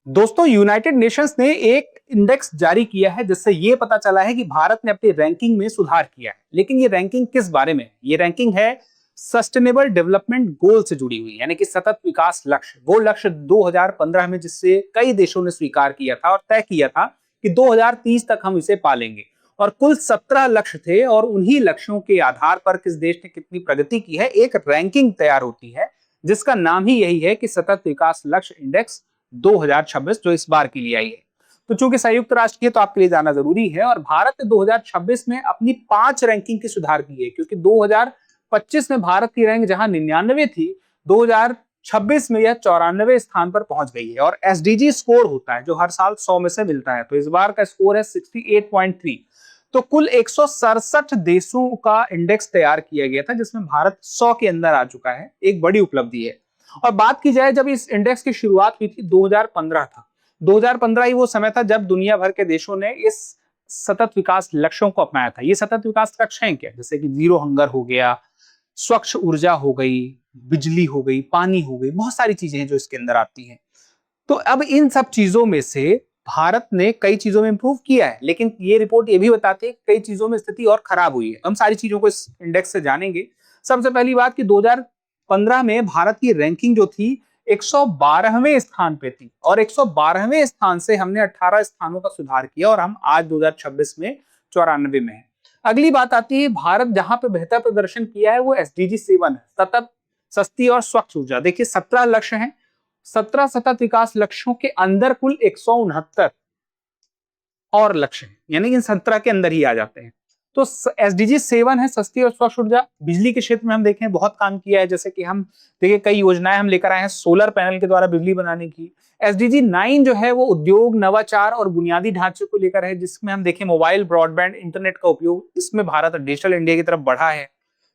दोस्तों, United Nations ने एक इंडेक्स जारी किया है जिससे ये पता चला है कि भारत ने अपनी रैंकिंग में सुधार किया है। लेकिन ये रैंकिंग किस बारे में है? ये रैंकिंग है सस्टेनेबल डेवलपमेंट गोल से जुड़ी हुई, यानी कि सतत विकास लक्ष्य। वो लक्ष्य 2015 में जिससे कई देशों ने स्वीकार किया था और तय किया था कि 2030 तक हम इसे पालेंगे। और कुल 17 लक्ष्य थे और उन्हीं लक्ष्यों के आधार पर किस देश ने कितनी प्रगति की है, एक रैंकिंग तैयार होती है जिसका नाम ही यही है कि सतत विकास लक्ष्य इंडेक्स 2026, जो इस बार के लिए आई है। तो चूंकि संयुक्त राष्ट्र की है तो आपके लिए जाना जरूरी है। और भारत ने 2026 में अपनी 5 रैंकिंग की सुधार की है, क्योंकि 2025 में भारत की रैंक जहां 99 थी, 2026 में यह 94 स्थान पर पहुंच गई है। और एसडीजी स्कोर होता है जो हर साल 100 में से मिलता है, तो इस बार का स्कोर है 68.3। तो कुल 167 देशों का इंडेक्स तैयार किया गया था जिसमें भारत 100 के अंदर आ चुका है, एक बड़ी उपलब्धि है। और बात की जाए, जब इस इंडेक्स की शुरुआत हुई थी 2015 था। 2015 ही वो समय था जब दुनिया भर के देशों ने इस सतत विकास लक्ष्यों को अपनाया था। ये सतत विकास लक्ष्य हैं क्या? जैसे कि जीरो हंगर हो गया, स्वच्छ ऊर्जा हो गई, बिजली हो गई, पानी हो गई, बहुत सारी चीजें हैं जो इसके अंदर आती हैं। तो अब इन सब चीजों में से भारत ने कई चीजों में इंप्रूव किया है, लेकिन ये रिपोर्ट ये भी बताती है कि कई चीजों में स्थिति और खराब हुई है। हम सारी चीजों को इस इंडेक्स से जानेंगे। सबसे पहली बात कि 2015 में भारत की रैंकिंग जो थी 112वें स्थान पे थी, और 112वें स्थान से हमने 18 स्थानों का सुधार किया और हम आज 2026 में 94 में है। अगली बात आती है, भारत जहां पे बेहतर प्रदर्शन किया है वो एसडीजी 7 है, सतत, सस्ती और स्वच्छ ऊर्जा। देखिए 17 लक्ष्य हैं, 17 सतत विकास लक्ष्यों के अंदर कुल 169 और लक्ष्य हैं, यानी इन 17 के अंदर ही आ जाते हैं। तो एसडीजी 7 है, सस्ती और स्वच्छ ऊर्जा। बिजली के क्षेत्र में हम देखें बहुत काम किया है, जैसे कि हम देखिए कई योजनाएं हम लेकर आए हैं सोलर पैनल के द्वारा बिजली बनाने की। एसडीजी 9 जो है वो उद्योग, नवाचार और बुनियादी ढांचे को लेकर है, जिसमें हम देखें मोबाइल, ब्रॉडबैंड, इंटरनेट का उपयोग, इसमें भारत डिजिटल इंडिया की तरफ बढ़ा है।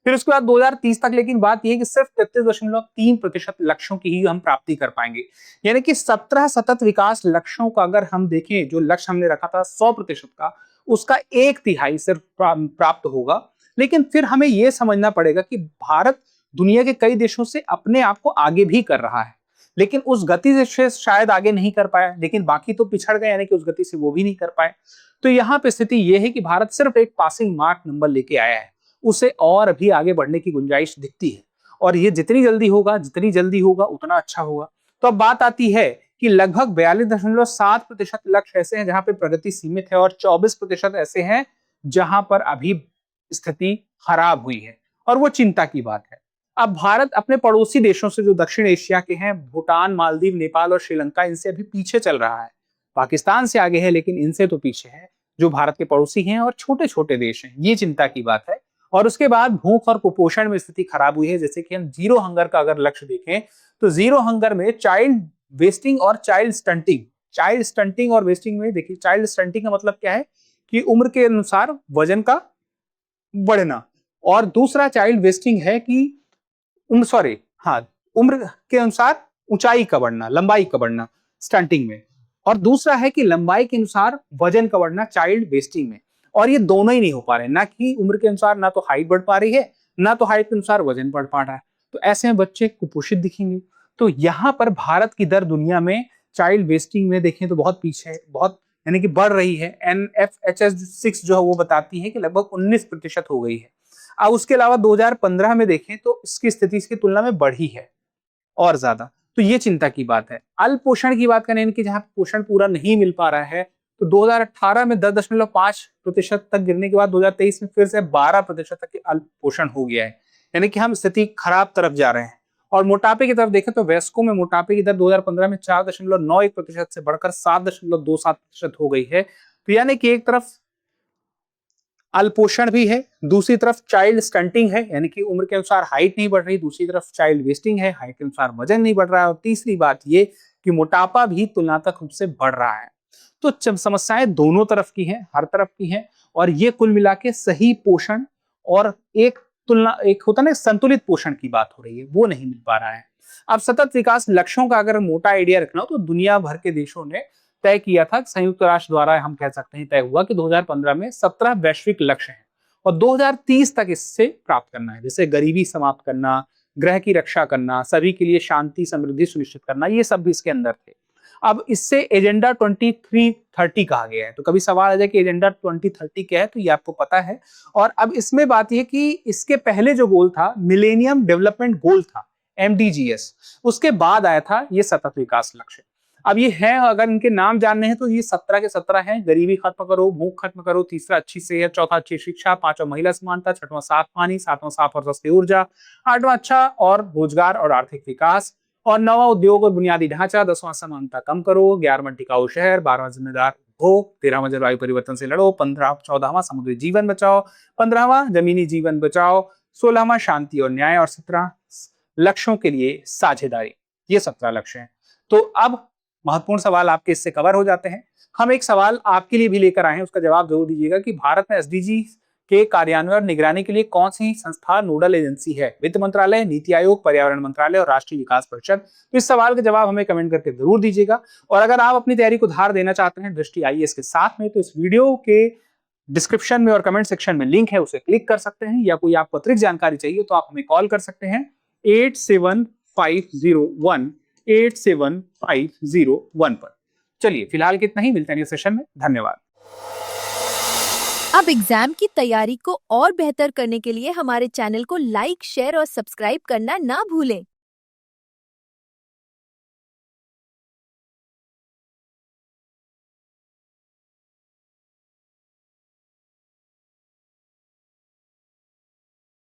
फिर उसके बाद 2030 तक लेकिन बात यह है कि सिर्फ 33.3% लक्ष्यों की ही हम प्राप्ति कर पाएंगे। यानी कि 17 सतत विकास लक्ष्यों का अगर हम देखें, जो लक्ष्य हमने रखा था 100% का, उसका 1/3 सिर्फ प्राप्त होगा। लेकिन फिर हमें यह समझना पड़ेगा कि भारत दुनिया के कई देशों से अपने आप को आगे भी कर रहा है, लेकिन उस गति से शायद आगे नहीं कर पाया, लेकिन बाकी तो पिछड़ गए, यानी कि उस गति से वो भी नहीं कर पाए। तो यहाँ पे स्थिति यह है कि भारत सिर्फ एक पासिंग मार्क नंबर लेके आया है, उसे और भी आगे बढ़ने की गुंजाइश दिखती है। और ये जितनी जल्दी होगा उतना अच्छा होगा। तो अब बात आती है कि लगभग 42.7% लक्ष्य ऐसे हैं जहां पे प्रगति सीमित है, और 24% ऐसे हैं जहां पर अभी स्थिति खराब हुई है, और वो चिंता की बात है। अब भारत अपने पड़ोसी देशों से, जो दक्षिण एशिया के हैं, भूटान, मालदीव, नेपाल और श्रीलंका, इनसे अभी पीछे चल रहा है। पाकिस्तान से आगे है लेकिन इनसे तो पीछे है, जो भारत के पड़ोसी हैं और छोटे छोटे देश हैं। ये चिंता की बात है। और उसके बाद भूख और कुपोषण में स्थिति खराब हुई है। जैसे कि हम जीरो हंगर का अगर लक्ष्य देखें तो जीरो हंगर में चाइल्ड वेस्टिंग और चाइल्ड स्टंटिंग और वेस्टिंग में देखिए, चाइल्ड स्टंटिंग का मतलब क्या है कि उम्र के अनुसार वजन का बढ़ना, और दूसरा चाइल्ड वेस्टिंग है कि उम्र के अनुसार ऊंचाई का बढ़ना, लंबाई का बढ़ना स्टंटिंग में, और दूसरा है कि लंबाई के अनुसार वजन का बढ़ना चाइल्ड वेस्टिंग में। और ये दोनों ही नहीं हो पा रहे, ना कि उम्र के अनुसार ना तो हाइट बढ़ पा रही है, ना तो हाइट के अनुसार वजन बढ़ पा रहा है। तो ऐसे में बच्चे कुपोषित दिखेंगे। तो यहाँ पर भारत की दर दुनिया में चाइल्ड वेस्टिंग में देखें तो बहुत पीछे है, बहुत, यानी कि बढ़ रही है। NFHS6 जो है वो बताती है कि लगभग 19% हो गई है। अब उसके अलावा 2015 में देखें तो इसकी स्थिति इसकी तुलना में बढ़ी है और ज्यादा। तो ये चिंता की बात है। अल्प पोषण की बात करें कि जहां पोषण पूरा नहीं मिल पा रहा है, तो 2018 में 10.5% तक गिरने के बाद 2023 में फिर से 12% तक अल्प पोषण हो गया है, यानी कि हम स्थिति खराब तरफ जा रहे हैं। और मोटापे की तरफ देखें तो वयस्कों में मोटापे की दर 2015 में 4.91% से बढ़कर 7.27% हो गई है। तो यानी कि एक तरफ अल्पोषण भी है, दूसरी तरफ चाइल्ड स्टंटिंग है, यानी कि उम्र के अनुसार हाइट नहीं बढ़ रही, दूसरी तरफ चाइल्ड वेस्टिंग है, हाइट के अनुसार वजन नहीं बढ़ रहा है, और तीसरी बात ये कि मोटापा भी तुलनात्मक रूप से बढ़ रहा है। तो समस्याएं दोनों तरफ की हैं, हर तरफ की हैं, और ये कुल मिला के सही पोषण और एक होता ना संतुलित पोषण की बात हो रही है, वो नहीं मिल पा रहा है। अब सतत विकास लक्ष्यों का अगर मोटा आइडिया रखना हो तो दुनिया भर के देशों ने तय किया था, संयुक्त राष्ट्र द्वारा हम कह सकते हैं तय हुआ कि 2015 में 17 वैश्विक लक्ष्य हैं और 2030 तक इससे प्राप्त करना है। जैसे गरीबी समाप्त करना, ग्रह की रक्षा करना, सभी के लिए शांति समृद्धि सुनिश्चित करना, ये सब भी इसके अंदर थे। अब इससे एजेंडा 2030 कहा गया है। तो कभी सवाल आ जाए कि एजेंडा 2030 क्या है, तो ये आपको पता है। और अब इसमें बात यह कि इसके पहले जो गोल था मिलेनियम डेवलपमेंट गोल था, MDGs, उसके बाद आया था ये सतत विकास लक्ष्य। अब ये है, अगर इनके नाम जानने हैं तो ये 17 के 17 हैं। गरीबी खत्म करो, भूख खत्म करो, तीसरा अच्छी सेहत, चौथा अच्छी शिक्षा, पांचवा महिला समानता, छठवां साफ पानी, सातवां साफ और सस्ती ऊर्जा, आठवां अच्छा और रोजगार और आर्थिक विकास, और नवा उद्योग और बुनियादी ढांचा, 10वां समानता कम करो, 11वां टिकाऊ शहर, 12वां जिम्मेदार उपभोग, 13वां जलवायु परिवर्तन से लड़ो, 14वां समुद्री जीवन बचाओ, 15वां जमीनी जीवन बचाओ, 16वां शांति और न्याय, और 17 लक्ष्यों के लिए साझेदारी। ये 17 लक्ष्य हैं। तो अब महत्वपूर्ण सवाल आपके इससे कवर हो जाते हैं। हम एक सवाल आपके लिए भी लेकर आए हैं, उसका जवाब जरूर दीजिएगा कि भारत में एसडीजी के कार्यान्वयन और निगरानी के लिए कौन सी संस्था नोडल एजेंसी है? वित्त मंत्रालय, नीति आयोग, पर्यावरण मंत्रालय और राष्ट्रीय विकास परिषद। तो इस सवाल का जवाब हमें कमेंट करके जरूर दीजिएगा। और अगर आप अपनी तैयारी को धार देना चाहते हैं दृष्टि IAS के साथ में, तो इस वीडियो के डिस्क्रिप्शन में और कमेंट सेक्शन में लिंक है, उसे क्लिक कर सकते हैं। या कोई आपको अतिरिक्त जानकारी चाहिए तो आप हमें कॉल कर सकते हैं 8750187501 पर। चलिए फिलहाल कितना ही, मिलते हैं अगले सेशन में। धन्यवाद। अब एग्जाम की तैयारी को और बेहतर करने के लिए हमारे चैनल को लाइक, शेयर और सब्सक्राइब करना ना भूलें।